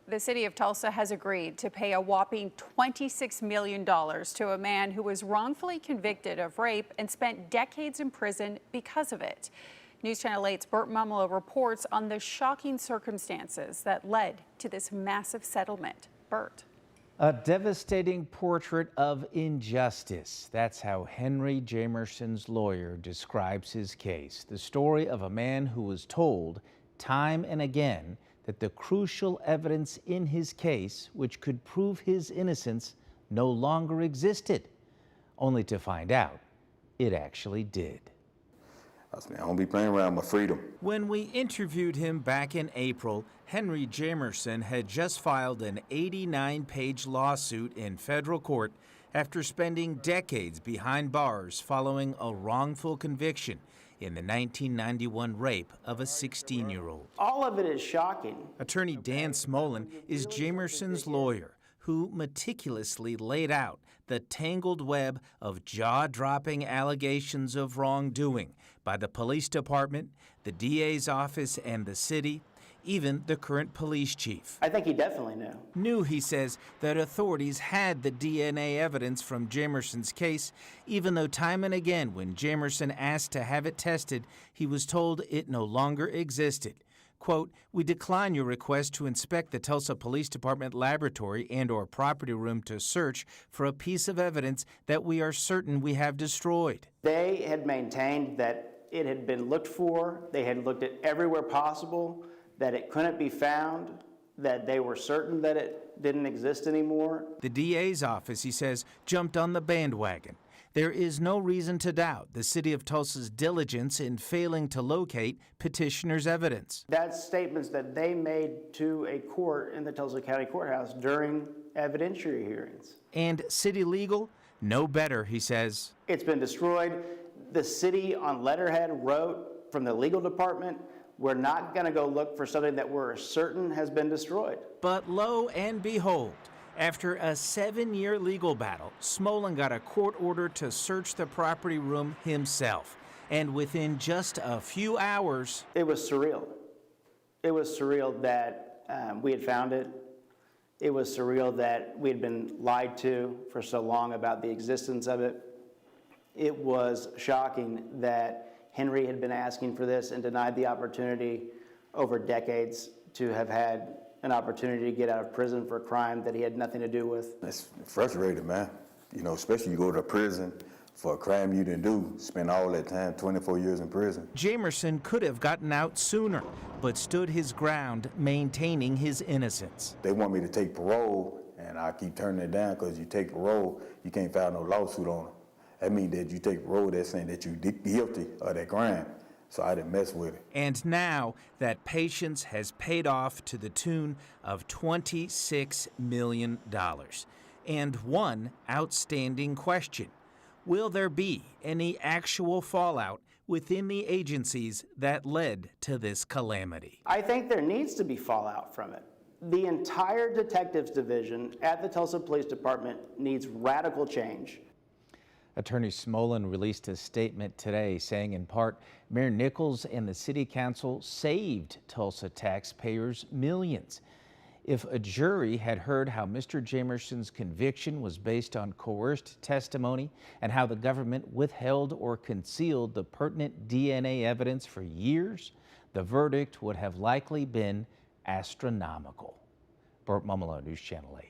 The city of Tulsa has agreed to pay a whopping $26 million to a man who was wrongfully convicted of rape and spent decades in prison because of it. News Channel 8's Burt Mumolo reports on the shocking circumstances that led to this massive settlement. Burt. A devastating portrait of injustice. That's how Henry Jamerson's lawyer describes his case. The story of a man who was told time and again that the crucial evidence in his case, which could prove his innocence, no longer existed, only to find out it actually did. I said, I don't be playing around with my freedom. When we interviewed him back in April, Henry Jamerson had just filed an 89-page lawsuit in federal court after spending decades behind bars following a wrongful conviction in the 1991 rape of a 16-year-old. All of it is shocking. Attorney Dan Smolen is Jamerson's lawyer, who meticulously laid out the tangled web of jaw-dropping allegations of wrongdoing by the police department, the DA's office, and the city, even the current police chief. I think he definitely knew. He says, that authorities had the DNA evidence from Jamerson's case, even though time and again when Jamerson asked to have it tested, he was told it no longer existed. Quote, "We decline your request to inspect the Tulsa Police Department Laboratory and/or property room to search for a piece of evidence that we are certain we have destroyed." They had maintained that it had been looked for, they had looked at everywhere possible, that it couldn't be found, that they were certain that it didn't exist anymore. The DA's office, he says, jumped on the bandwagon. There is no reason to doubt the city of Tulsa's diligence in failing to locate petitioner's evidence. That's statements that they made to a court in the Tulsa County Courthouse during evidentiary hearings. And city legal? No better, he says. It's been destroyed. The city on letterhead wrote from the legal department, we're not going to go look for something that we're certain has been destroyed. But lo and behold, after a 7-year legal battle, Smolen got a court order to search the property room himself. And within just a few hours... It was surreal. It was surreal that we had found it. It was surreal that we had been lied to for so long about the existence of it. It was shocking that Henry had been asking for this and denied the opportunity over decades to have had an opportunity to get out of prison for a crime that he had nothing to do with. It's frustrating, man. You know, especially you go to prison for a crime you didn't do, spend all that time, 24 years in prison. Jamerson could have gotten out sooner, but stood his ground, maintaining his innocence. They want me to take parole, and I keep turning it down because you take parole, you can't file no lawsuit on them. That means that you take parole, that's saying that you're guilty of that crime. So I didn't mess with it. And now that patience has paid off to the tune of $26 million. And one outstanding question: will there be any actual fallout within the agencies that led to this calamity? I think there needs to be fallout from it. The entire detectives division at the Tulsa Police Department needs radical change. Attorney Smolen released a statement today saying, in part, Mayor Nichols and the City Council saved Tulsa taxpayers millions. If a jury had heard how Mr. Jamerson's conviction was based on coerced testimony and how the government withheld or concealed the pertinent DNA evidence for years, the verdict would have likely been astronomical. Burt Mumolo, News Channel 8.